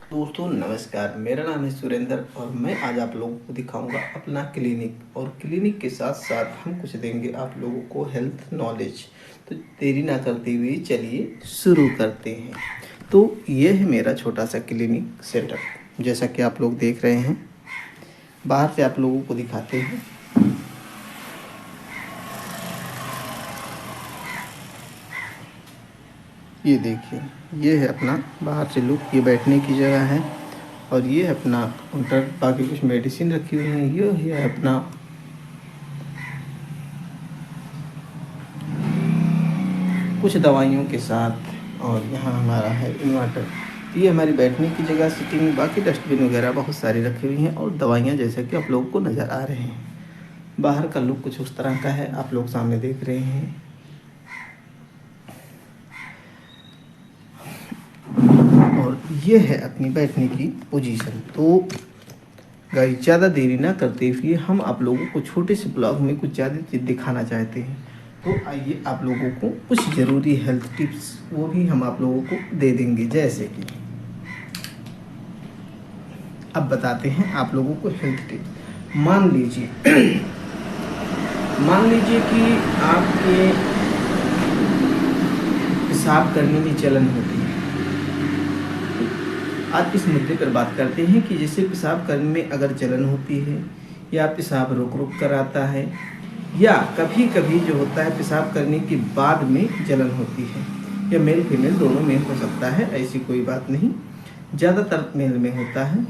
दोस्तों नमस्कार, मेरा नाम है सुरेंद्र और मैं आज आप लोगों को दिखाऊंगा अपना क्लिनिक। और क्लिनिक के साथ साथ हम कुछ देंगे आप लोगों को हेल्थ नॉलेज। तो देरी ना करते हुए चलिए शुरू करते हैं। तो ये है मेरा छोटा सा क्लिनिक सेटअप, जैसा कि आप लोग देख रहे हैं। बाहर से आप लोगों को दिखाते हैं। ये देखिए, ये है अपना बाहर से लुक। ये बैठने की जगह है और ये है अपना काउंटर। बाकी कुछ मेडिसिन रखी हुई है। ये है अपना कुछ दवाइयों के साथ, और यहाँ हमारा है इन्वर्टर। ये हमारी बैठने की जगह, सिटिंग। बाकी डस्टबिन वगैरह बहुत सारी रखी हुई हैं और दवाइयाँ जैसा कि आप लोगों को नज़र आ रहे हैं। बाहर का लुक कुछ उस तरह का है, आप लोग सामने देख रहे हैं। और ये है अपनी बैठने की पोजीशन। तो गाइस, ज़्यादा देरी ना करते हुए हम आप लोगों को छोटे से ब्लॉग में कुछ ज़्यादा चीज़ दिखाना चाहते हैं। तो आइए आप लोगों को कुछ ज़रूरी हेल्थ टिप्स वो भी हम आप लोगों को दे देंगे। जैसे कि अब बताते हैं आप लोगों को हेल्थ टिप्स। मान लीजिए कि आपके पेशाब करने में जलन होती है। आज इस मुद्दे पर बात करते हैं कि जैसे पेशाब करने में अगर जलन होती है, या पेशाब रुक रुक कर आता है, या कभी कभी जो होता है पेशाब करने के बाद में जलन होती है, या मेल फीमेल दोनों में हो सकता है, ऐसी कोई बात नहीं, ज़्यादातर मेल में होता है।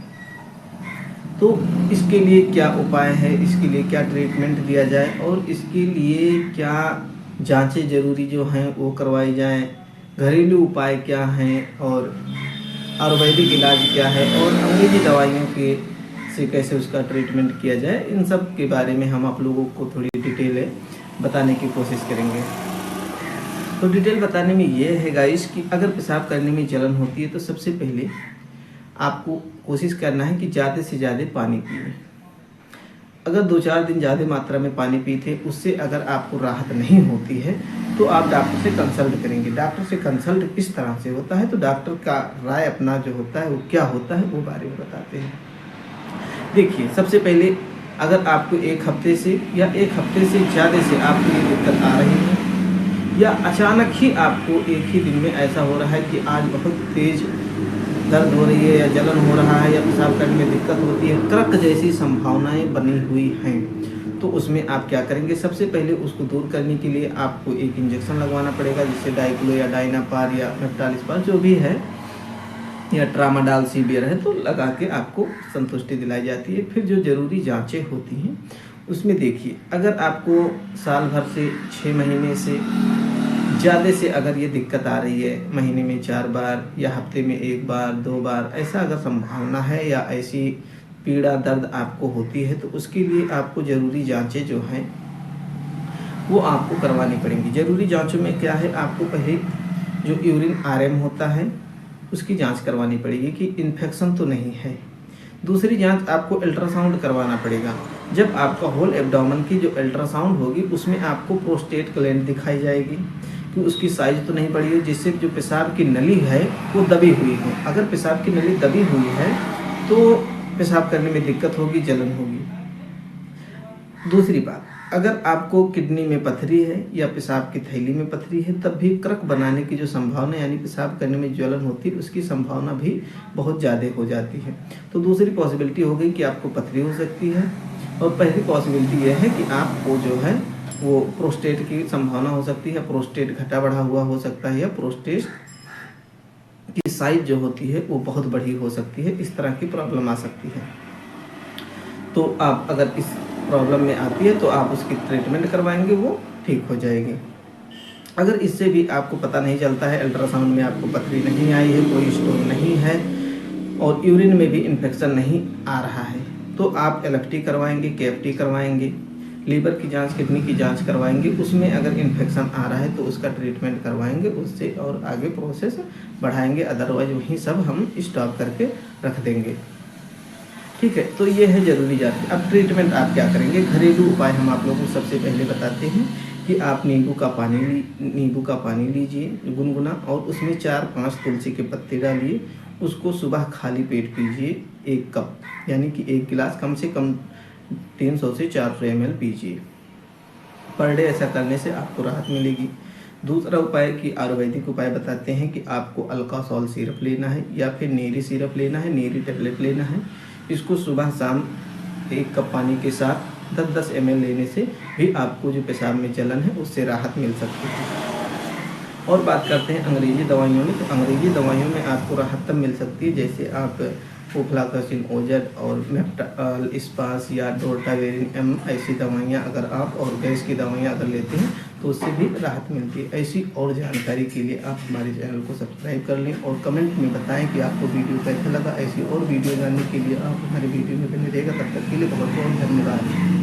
तो इसके लिए क्या उपाय है, इसके लिए क्या ट्रीटमेंट दिया जाए, और इसके लिए क्या जांचें ज़रूरी जो हैं वो करवाई जाएं, घरेलू उपाय क्या हैं, और आयुर्वेदिक इलाज क्या है, और अंग्रेजी दवाइयों के से कैसे उसका ट्रीटमेंट किया जाए, इन सब के बारे में हम आप लोगों को थोड़ी डिटेल बताने की कोशिश करेंगे। तो डिटेल बताने में ये है गाइस कि अगर पेशाब करने में जलन होती है तो सबसे पहले आपको कोशिश करना है कि ज़्यादा से ज़्यादा पानी पिए। अगर 2-4 दिन ज़्यादा मात्रा में पानी पीते उससे अगर आपको राहत नहीं होती है तो आप डॉक्टर से कंसल्ट करेंगे। डॉक्टर से कंसल्ट किस तरह से होता है, तो डॉक्टर का राय अपना जो होता है वो क्या होता है वो बारे में बताते हैं। देखिए, सबसे पहले अगर आपको 1 हफ्ते से या 1 हफ्ते से ज़्यादा से आपको ये दिक्कत आ रही है, या अचानक ही आपको एक ही दिन में ऐसा हो रहा है कि आज बहुत तेज़ दर्द हो रही है, या जलन हो रहा है, या पेशाब करने में दिक्कत होती है, क्रक जैसी संभावनाएं बनी हुई हैं, तो उसमें आप क्या करेंगे? सबसे पहले उसको दूर करने के लिए आपको एक इंजेक्शन लगवाना पड़ेगा, जिससे डाइक्लो या डाइनापार या मेफ्टालिस्पार जो भी है, या ट्रामाडाल सीवियर है, तो लगा के आपको संतुष्टि दिलाई जाती है। फिर जो ज़रूरी जांचें होती हैं उसमें देखिए, अगर आपको साल भर से 6 महीने से ज़्यादा से अगर ये दिक्कत आ रही है, महीने में 4 बार या हफ्ते में 1 बार 2 बार ऐसा अगर संभावना है, या ऐसी पीड़ा दर्द आपको होती है, तो उसके लिए आपको ज़रूरी जांचें जो हैं वो आपको करवानी पड़ेंगी। ज़रूरी जांचों में क्या है, आपको पहले जो यूरिन आरएम होता है उसकी जांच करवानी पड़ेगी कि इन्फेक्शन तो नहीं है। दूसरी जांच आपको अल्ट्रासाउंड करवाना पड़ेगा। जब आपका होल एब्डोमेन की जो अल्ट्रासाउंड होगी उसमें आपको प्रोस्टेट ग्लैंड दिखाई जाएगी कि उसकी साइज तो नहीं बढ़ी है, जिससे जो पेशाब की नली है वो दबी हुई है। अगर पेशाब की नली दबी हुई है तो पेशाब करने में दिक्कत होगी, जलन होगी। दूसरी बात, अगर आपको किडनी में पथरी है या पेशाब की थैली में पथरी है, तब भी क्रक बनाने की जो संभावना, यानी पेशाब करने में जलन होती है, उसकी संभावना भी बहुत ज़्यादा हो जाती है। तो दूसरी पॉसिबिलिटी हो गई कि आपको पथरी हो सकती है, और पहली पॉसिबिलिटी यह है कि आपको जो है वो प्रोस्टेट की संभावना हो सकती है। प्रोस्टेट घटा बढ़ा हुआ हो सकता है, या प्रोस्टेट की साइज जो होती है वो बहुत बड़ी हो सकती है। इस तरह की प्रॉब्लम आ सकती है। तो आप अगर इस प्रॉब्लम में आती है तो आप उसकी ट्रीटमेंट करवाएंगे, वो ठीक हो जाएगी। अगर इससे भी आपको पता नहीं चलता है, अल्ट्रासाउंड में आपको पथरी नहीं आई है, कोई स्टोन नहीं है, और यूरिन में भी इन्फेक्शन नहीं आ रहा है, तो आप एलएफटी करवाएंगे, केएफटी करवाएंगे, लीवर की जांच, किडनी की जांच करवाएंगे। उसमें अगर इन्फेक्शन आ रहा है तो उसका ट्रीटमेंट करवाएंगे, उससे और आगे प्रोसेस बढ़ाएंगे। अदरवाइज वहीं सब हम स्टॉप करके रख देंगे। ठीक है, तो ये है ज़रूरी जांच। अब ट्रीटमेंट आप क्या करेंगे? घरेलू उपाय हम आप लोगों को सबसे पहले बताते हैं कि आप नींबू का पानी लीजिए गुनगुना, और उसमें 4-5 तुलसी के पत्ते डालिए, उसको सुबह खाली पेट पीजिए 1 कप, यानी कि 1 गिलास, कम से कम 300 से 400 ml पीजिए पर डे। ऐसा करने से आपको राहत मिलेगी। दूसरा उपाय कि आयुर्वेदिक उपाय बताते हैं कि आपको अल्कासोल सिरप लेना है या फिर नीरी सिरप लेना है, नीरी टेबलेट लेना है। इसको सुबह शाम 1 कप पानी के साथ 10-10 ml लेने से भी आपको जो पेशाब में जलन है उससे राहत मिल सकती है। और बात करते हैं अंग्रेजी दवाइयों में, तो अंग्रेजी दवाइयों में आपको राहत तब मिल सकती है जैसे आप ओफ्लाकोसिन ओजेड और मेप्टाल स्पास या डोर्टावेरिन एम, ऐसी दवाइयाँ अगर आप और गैस की दवाइयाँ अगर लेते हैं तो उससे भी राहत मिलती है। ऐसी और जानकारी के लिए आप हमारे चैनल को सब्सक्राइब कर लें और कमेंट में बताएं कि आपको वीडियो कैसा लगा। ऐसी और वीडियो जानने के लिए आप हमारे वीडियो में बने रहेगा। तब तक के लिए बहुत बहुत धन्यवाद।